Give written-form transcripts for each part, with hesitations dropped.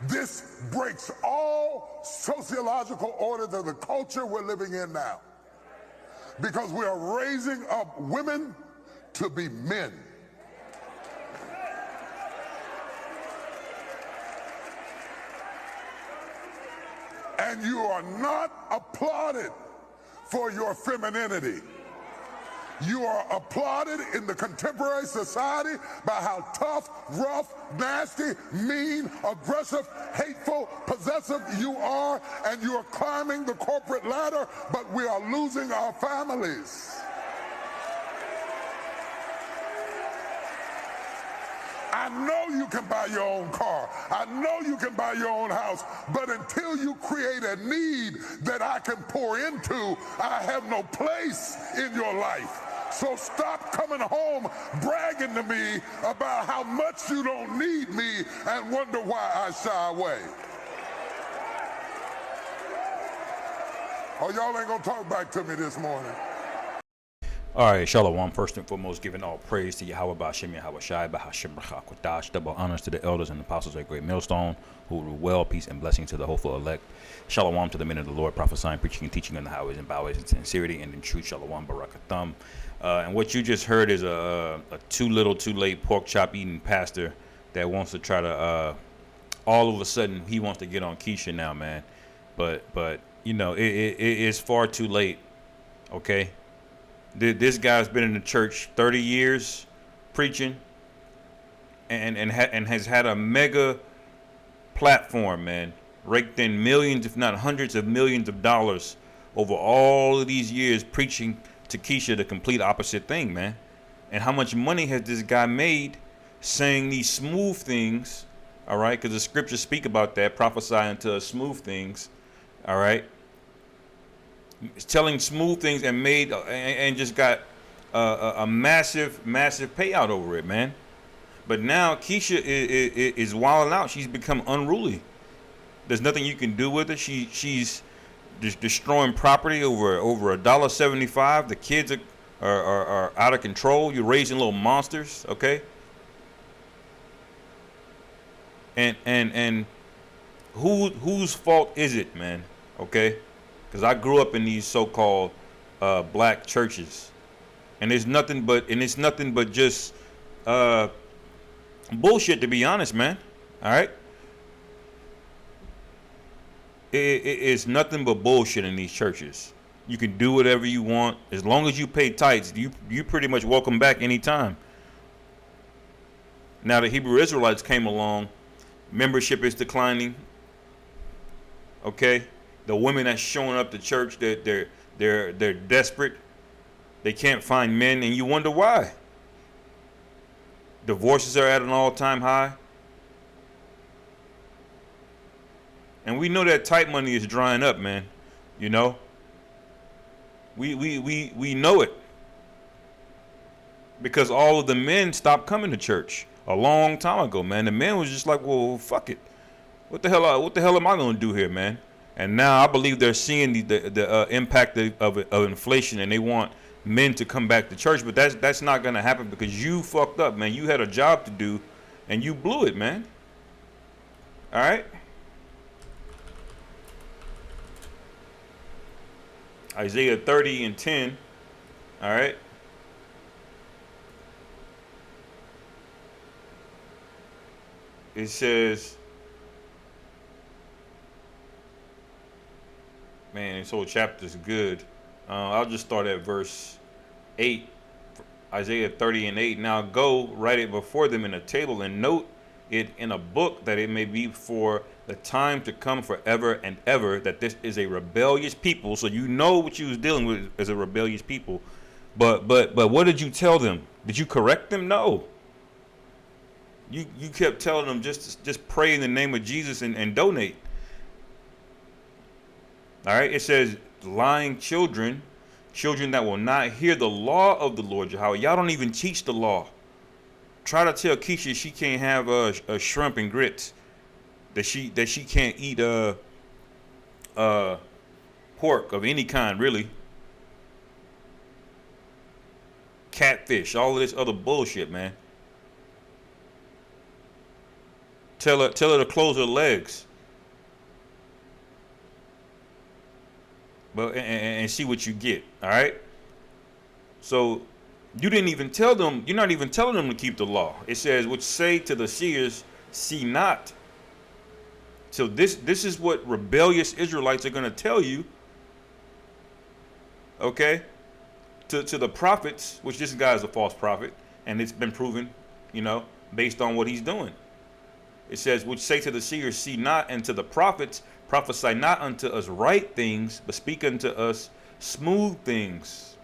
This breaks all sociological orders of the culture we're living in now, because we are raising up women to be men. And you are not applauded for your femininity. You are applauded in the contemporary society by how tough, rough, nasty, mean, aggressive, hateful, possessive you are, and you are climbing the corporate ladder, but we are losing our families. I know you can buy your own car. I know you can buy your own house. But until you create a need that I can pour into, I have no place in your life. So stop coming home bragging to me about how much you don't need me and wonder why I shy away. Oh, y'all ain't gonna talk back to me this morning. All right, Shalom. First and foremost, giving all praise to Yahweh Ba'Shem Yahweh Shai Ba'Hashem B'Chakwadash. Double honors to the elders and apostles of Great Millstone, who rule well, peace and blessing to the hopeful elect. Shalom to the men of the Lord, prophesying, preaching, and teaching on the highways and byways in sincerity and in truth. Shalom Barakatham. And what you just heard is a too little, too late pork chop eating pastor that wants to try to, all of a sudden, he wants to get on Keisha now, man. But you know, it is far too late, okay? This guy's been in the church 30 years preaching and has had a mega platform, man. Raked in millions, if not hundreds of millions of dollars over all of these years preaching to Keisha the complete opposite thing, man. And how much money has this guy made saying these smooth things, all right? Because the scriptures speak about that, prophesying to us smooth things, all right? Telling smooth things and made and just got a massive payout over it, man. But now Keisha is wilding out. She's become unruly. There's nothing you can do with her. She's just destroying property over $1.75. The kids are out of control. You're raising little monsters, okay? And whose fault is it, man? Okay? Because I grew up in these so-called black churches, and it's nothing but just bullshit, to be honest, man. All right, it's nothing but bullshit in these churches. You can do whatever you want as long as you pay tithes. You pretty much welcome back anytime. Now the Hebrew Israelites came along, membership is declining. Okay. The women that's showing up to church, they're desperate. They can't find men, and you wonder why. Divorces are at an all-time high. And we know that tight money is drying up, man. You know? We know it. Because all of the men stopped coming to church a long time ago, man. The men was just like, well, fuck it. What the hell am I going to do here, man? And now I believe they're seeing the impact of inflation, and they want men to come back to church. But that's not going to happen because you fucked up, man. You had a job to do, and you blew it, man. All right? Isaiah 30:10. All right? It says... Man, this whole chapter is good. I'll just start at verse 8, Isaiah 30:8. Now go, write it before them in a table, and note it in a book, that it may be for the time to come forever and ever, that this is a rebellious people. So you know what you was dealing with as a rebellious people. But what did you tell them? Did you correct them? No. You kept telling them just pray in the name of Jesus and donate. All right, it says lying children that will not hear the law of the Lord Yahweh. Y'all don't even teach the law. Try to tell Keisha she can't have a shrimp and grits, that she can't eat pork of any kind, really. Catfish, all of this other bullshit, man. Tell her to close her legs. But and see what you get. All right. So you didn't even tell them. You're not even telling them to keep the law. It says, "Which say to the seers, see not." So this is what rebellious Israelites are going to tell you. Okay. To the prophets, which this guy is a false prophet, and it's been proven, based on what he's doing. It says, "Which say to the seers, see not, and to the prophets, prophesy not unto us right things, but speak unto us smooth things."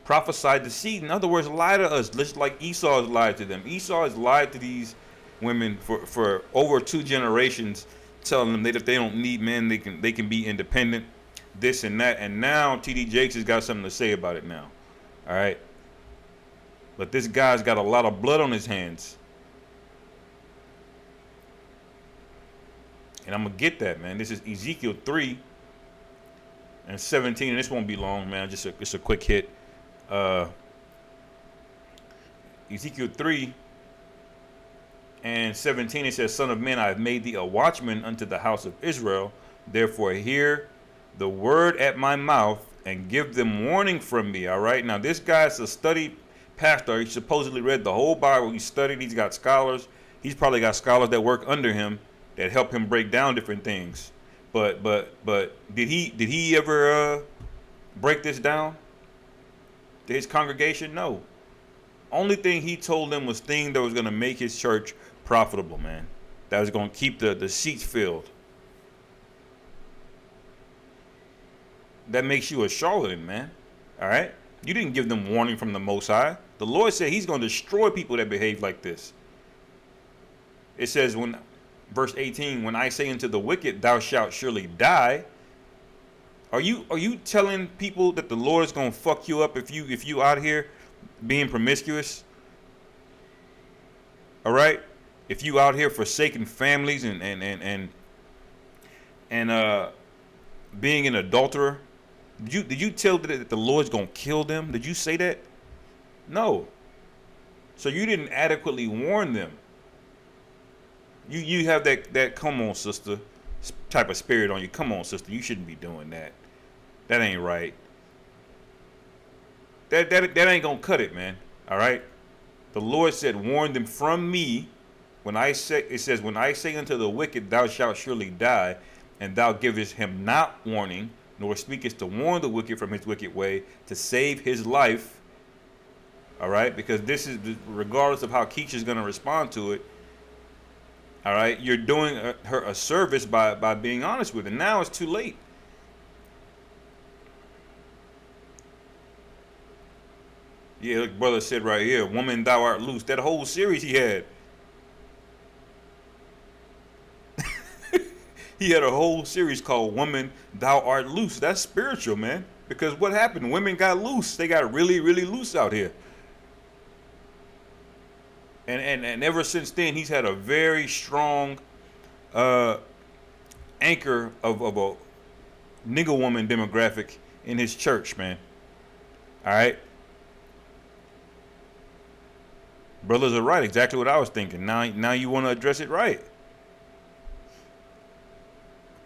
Prophesy deceit. In other words, lie to us, just like Esau has lied to them. Esau has lied to these women for over 2 generations, telling them that if they don't need men, they can be independent, this and that. And now TD Jakes has got something to say about it now. All right. But this guy's got a lot of blood on his hands. And I'm going to get that, man. This is Ezekiel 3 and 17. And this won't be long, man. Just a quick hit. Ezekiel 3 and 17, it says, "Son of man, I have made thee a watchman unto the house of Israel. Therefore hear the word at my mouth and give them warning from me." All right. Now, this guy's a studied pastor. He supposedly read the whole Bible. He studied. He's got scholars. He's probably got scholars that work under him that help him break down different things. But did he ever break this down to his congregation? No. Only thing he told them was things that was going to make his church profitable, man. That was going to keep the seats filled. That makes you a charlatan, man. All right? You didn't give them warning from the Most High. The Lord said he's going to destroy people that behave like this. It says, verse 18, "When I say unto the wicked, thou shalt surely die." Are you telling people that the Lord is going to fuck you up if you out here being promiscuous? All right? If you out here forsaking families and being an adulterer, did you tell that the Lord's going to kill them? Did you say that? No. So you didn't adequately warn them. You have that come on, sister, type of spirit on you. Come on, sister, you shouldn't be doing that. That ain't right. That ain't gonna cut it, man. All right. The Lord said, "Warn them from me." It says, "When I say unto the wicked, thou shalt surely die, and thou givest him not warning, nor speakest to warn the wicked from his wicked way, to save his life." All right, because this is, regardless of how Keisha's gonna respond to it. All right, you're doing her a service by being honest with her. Now it's too late. Yeah, like brother said right here, "Woman, thou art loose." That whole series he had. He had a whole series called "Woman, Thou Art Loose." That's spiritual, man. Because what happened? Women got loose. They got really, really loose out here. And ever since then, he's had a very strong anchor of a nigga woman demographic in his church, man. All right. Brothers are right. Exactly what I was thinking. Now you want to address it right.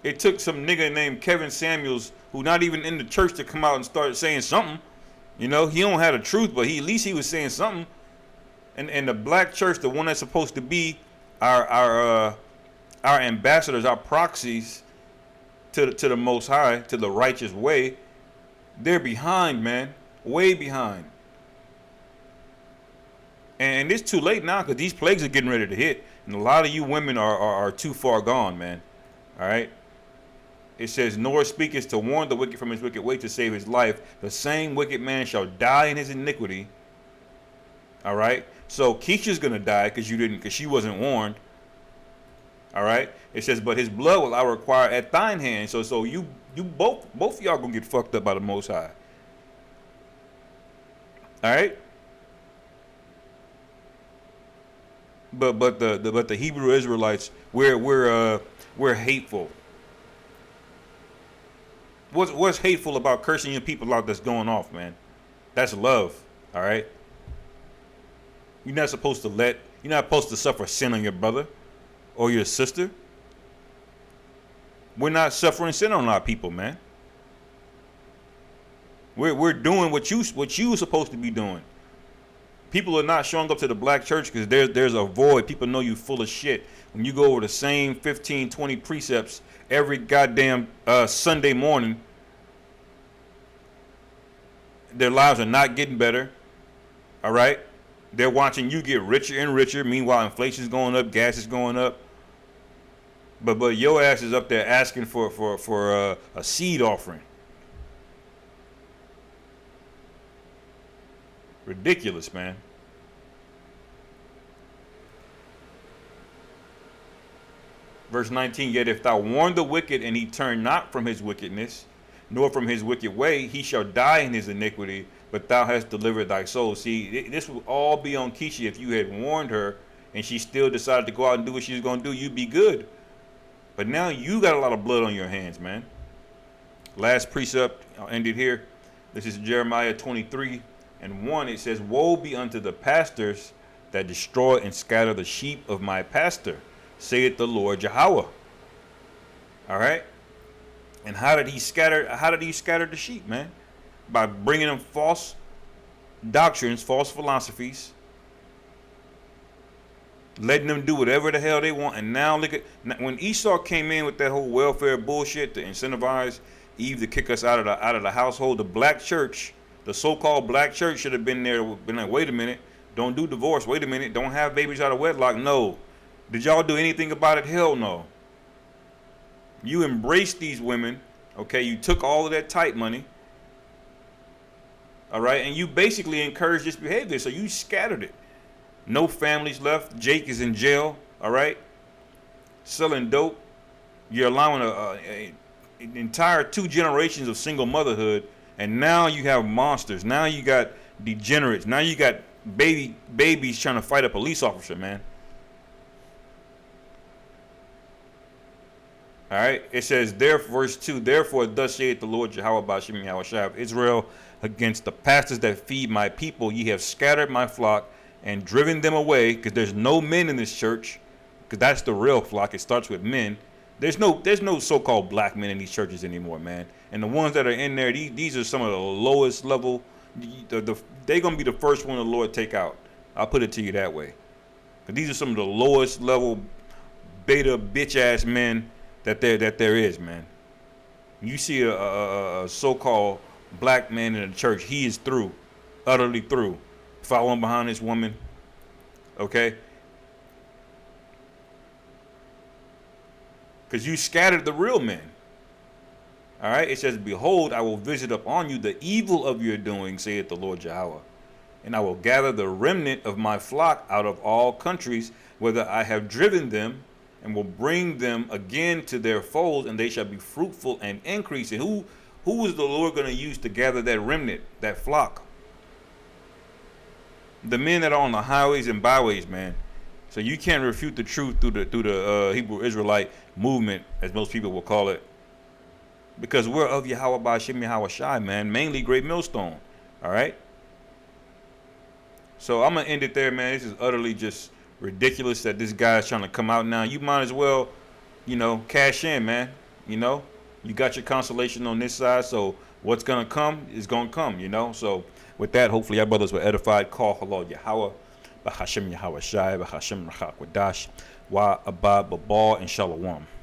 It took some nigga named Kevin Samuels, who not even in the church, to come out and start saying something. He don't have the truth, but at least he was saying something. And the black church, the one that's supposed to be our ambassadors, our proxies to the Most High, to the righteous way, they're behind, man, way behind. And it's too late now, because these plagues are getting ready to hit, and a lot of you women are too far gone, man. All right. It says, "Nor speakest to warn the wicked from his wicked way, to save his life. The same wicked man shall die in his iniquity." All right. So Keisha's gonna die because she wasn't warned. All right. It says, "But his blood will I require at thine hand." So you both of y'all gonna get fucked up by the Most High. All right. But the Hebrew Israelites, we're hateful. What's hateful about cursing your people out that's going off, man? That's love. All right. You're not supposed to suffer sin on your brother. or your sister. We're not suffering sin on our people, man. We're doing what you supposed to be doing. People are not showing up to the black church because there's a void. People know you full of shit. When you go over the same 15, 20 precepts every goddamn Sunday morning, their lives are not getting better. All right? They're watching you get richer and richer. Meanwhile, inflation's going up, gas is going up. But your ass is up there asking for a seed offering. Ridiculous, man. Verse 19, yet if thou warn the wicked and he turn not from his wickedness, nor from his wicked way, he shall die in his iniquity, but thou hast delivered thy soul. See, this will all be on Keisha. If you had warned her and she still decided to go out and do what she was going to do, you'd be good. But now you got a lot of blood on your hands, man. Last precept, I'll end it here. This is Jeremiah 23:1. It says, woe be unto the pastors that destroy and scatter the sheep of my pastor, saith the Lord Yahweh. All right? And how did he scatter the sheep, man? By bringing them false doctrines, false philosophies, letting them do whatever the hell they want. And now look at, when Esau came in with that whole welfare bullshit to incentivize Eve to kick us out of the household, the black church, the so-called black church should have been there, been like, wait a minute, don't do divorce, wait a minute, don't have babies out of wedlock. No. Did y'all do anything about it? Hell no. You embraced these women, okay? You took all of that type money, all right? And you basically encouraged this behavior, so you scattered it. No families left. Jake is in jail, all right? Selling dope. You're allowing an entire 2 generations of single motherhood, and now you have monsters. Now you got degenerates. Now you got babies trying to fight a police officer, man. All right, it says, verse 2, therefore thus saith the Lord Yahweh Ba'ashem Yahushua of Israel, against the pastors that feed my people, ye have scattered my flock and driven them away, because there's no men in this church, because that's the real flock. It starts with men. There's no so-called black men in these churches anymore, man. And the ones that are in there, these are some of the lowest level. They're going to be the first one the Lord take out. I'll put it to you that way. But these are some of the lowest level beta bitch-ass men that there is, man. You see a so-called black man in the church, he is through, utterly through, following behind this woman, okay? Because you scattered the real men. All right, it says, behold, I will visit upon you the evil of your doing, saith the Lord Yahweh, and I will gather the remnant of my flock out of all countries, whither I have driven them, and will bring them again to their folds, and they shall be fruitful and increase. And who is the Lord going to use to gather that remnant, that flock? The men that are on the highways and byways, man. So you can't refute the truth through the Hebrew Israelite movement, as most people will call it, because we're of Yahweh Ba'ashem Yahushai, man, mainly Great Millstone. All right. So I'm gonna end it there, man. This is utterly just ridiculous that this guy's trying to come out now. You might as well, cash in, man. You got your consolation on this side, so what's gonna come is gonna come, So with that, hopefully our brothers were edified. Call halal Yahweh, B'Hashem Yahushai, B'Hashem Rachak Wadash, Wa Abad Babal, and Shalom.